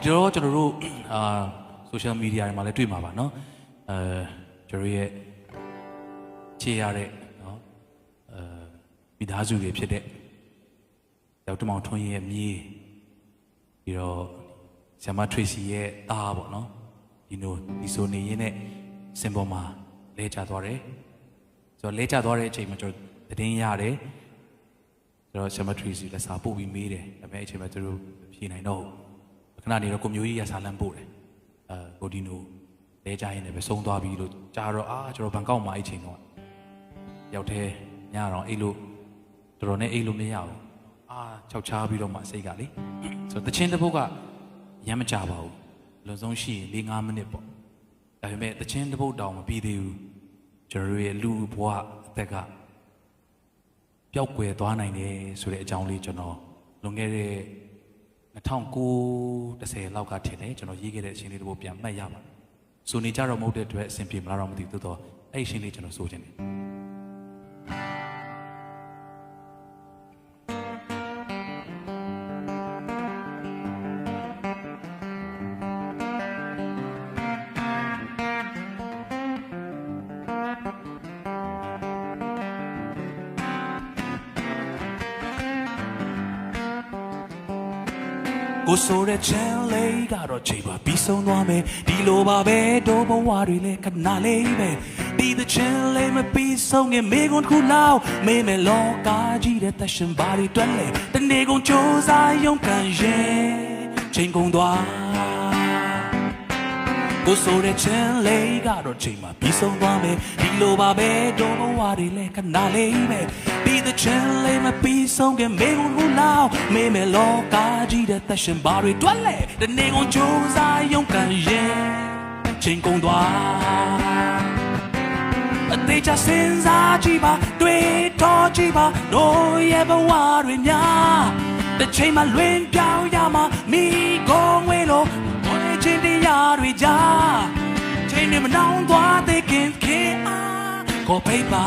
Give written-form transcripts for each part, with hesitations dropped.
တော့ကျွန်တော်တို့social media တွေမှာလည်းတွေ့မှာပါเนาะကျွန်တော်ရဲ့ခြေရတဲ့เนาะမိသားစုတွေဖြစ်တဲ့ရောက်တမောင်ထွန်းရဲ့မြေးပြီးတော့ဆရာမ Tracy ရဲ့သားပေါ့เนาะဒီဆိုနေရင်းနဲ့စင်ပေါ်မှာလဲကျသွားတယ်ဆိုတော့လဲကျသွားတဲ့အချိန်မှာကျွန်တော်သတင်းရတယ်ဆိုတော့ဆရာမ Tracy လည်းစာပို့ပြီးမေးတယ်ဒါပေမဲ့အချိန်မှာသူတို့ဖြေနိုင်တော့ခဏနေတော့ကိုမျိုးကြီးရစာလမ်းပို့တယ်ကိုဒီနိုလဲကြရင်လည်းပဲဆုံးသွားပြီလို့ကြားတော့ကျွန်တော်ဘန်ကောက်မှာအဲ့ချိန်တော့ရောက်တဲ့ညတော့အိတ်လို့တော်တော်နဲ့အိတ်လို့မရဘူးခြောက်ချားပြီးတော့မှစိတ်ကလေဆိုတော့တချင်းတစ်ပုတ်ကရမ်းမကြပါဘူးလွန်ဆုံးရှိရင်4-5မိနစ်ပေါ့ဒါပေမဲ့တချင်းတစ်ပုတ်တောင်မပြီးသေးဘူးကျွန်တော်ရဲ့လူဘဝအသက်ကပျောက်ကွယ်သွားနိုင်တယ်ဆိုတဲ့အကြောင်းလေးကျွန်တော်လွန်ခဲ့တဲ့2009-10လောက်ကထင်တယ်ကျွန်တော်ရေးခဲ့တဲ့အချိန်လေးတစ်ပုတ်ပြန်မှတ်ရပါတယ်ဆိုနေကြတော့မဟုတ်တဲ့အတွက်အဆင်ပြေမလားတော့မသိဘူးသို့တော့အဲ့ဒီအချိန်လေးကျွန်တော်ဆိုချင်တယ်ကိုဆိုတဲ့ချမ်းလေးကတော့ချိန်ပါပြီးဆုံးသွားမယ်ဒီလိုပါပဲတို့ဘဝတွေလည်းခဏလေးပဲဒီtheချမ်းလေးမပြီးဆုံးငယ်မေကွန်ခုလောက်မေးမယ်လောကကြီးတဲ့သက်ရှင်ပါတွေတွက်လေတနေ့ကုန်ကြိုးစားရုံကန်ရဲ့ချိန်ကုန်သွားကိုဆိုတဲ့ချမ်းလေးကတော့ချိန်မှာပြီးဆုံးသွားမယ်ဒီလိုပါပဲတို့ဘဝတွေလည်းခဏလေးပဲဒီthe channel လေးမပြီးဆုံးခင်မေကုန်ခုလောက်မေးမယ်လောကကြီးတဲ့သက်ရှင်ပါတွေတွက်လေတနေ့ကုန်ကြိုးစားရုံကန်ရဲ့ချိန်ကုန်သွားအသေးချစင်စားကြည့်ပါတွေးတော်ကြည့်ပါတို့ရဲ့ဘဝတွေများတစ်ချိန်မှလွင်ပြောင်းရမှာမိကုန်ဝေးလို့ဝင်ချင်းတရားတွေကြားချိန်နဲ့မနှောင်းသွားသေးခင်ကိုဖိတ်ပါ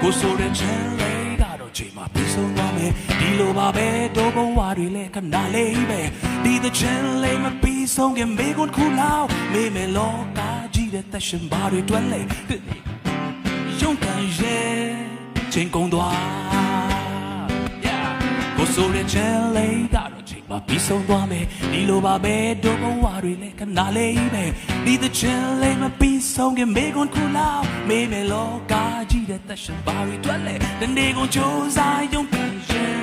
ကိုဆိုတဲ့ချမ်းလေးကတော့ချိန်မှာပြီးဆုံးသွားမယ်ဒီလိုပါပဲတို့ဘဝတွေလည်းခဏလေးပဲဒီthe channel လေးမပြီးဆုံးခင်မေကွန်ခုလောက်မေးမယ်လောကကြီးတဲ့သက်ရှင်ပါတွေတွက်လေရုံကန်ရဲ့ချိန်ကုန်သွားကိုဆိုတဲ့ချမ်းလေးကတော့ချိန်မှာပြီးဆုံးသွားမယ်ဒီလိုပါပဲတို့ဘဝတွေလည်းခဏလေးပဲဒီthe channel လေးမပြီးဆုံးခင်မေကွန်ခုလောက်မေးမယ်လောကကြီးတဲ့သက်ရှင်ပါတွေတွက်လေတနေ့ကုန်ကြိုးစားရုံကန်ရဲ့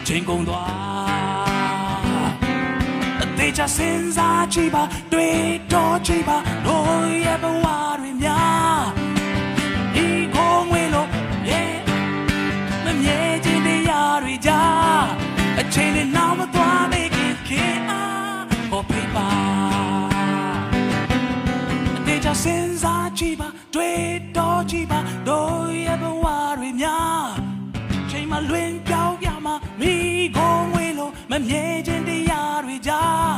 ချိန်ကုန်သွားအသေးချစင်စားကြည့်ပါတွေးတော်ကြည့်ပါတို့ရဲ့ဘဝတွေများဒီကိုငွေလို့မမြဲခြင်းတရားတွေကြားအချိန်နဲ့နောက်မသွားသေးခင်ကိုဖိတ်ပါအသေးချစင်စားကြည့်ပါတွေးတော်ကြည့်ပါတို့ရဲ့ဘဝတွေများချိန်မှလွင်ပြောင်းရမှာမိကိုငွေလို့မမြဲခြင်းတရားတွေကြား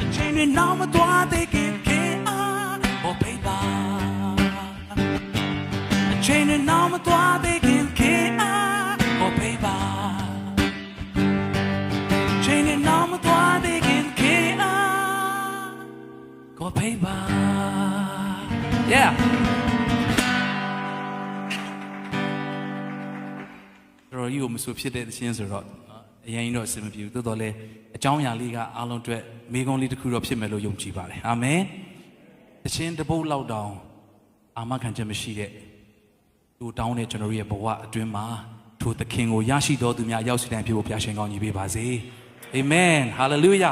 အချိန်တွေနောက်မသွားသေးခင်ကိုဖိတ်ပါအချိန်တွေနောက်မသွားသေးခင်ကိုဖိတ်ပါအချိန်တွေနောက်မသွားသေးခင်ကိုဖိတ်ပါ Yeahတော်ကြီးကိုမဆိုဖြစ်တဲ့သင်းဆိုတော့အရင်တော့အဆင်မပြေဘူးတိုးတော်လဲအကြောင်းအရာလေးကအားလုံးအတွက်မိကုံးလေးတစ်ခုတော့ဖြစ်မယ်လို့ယုံကြည်ပါတယ်အာမင်သင်းတစ်ပုတ်လောက်တောင်အာမခံချက်မရှိတဲ့သူတောင်းတဲ့ကျွန်တော်ရဲ့ဘဝအတွင်းမှာထိုသခင်ကိုရရှိတော်သူများရောက်စီတိုင်းဖြစ်ဖို့ဘုရားရှင်ကောင်းကြီးပေးပါစေအာမင်ဟာလေလုယာ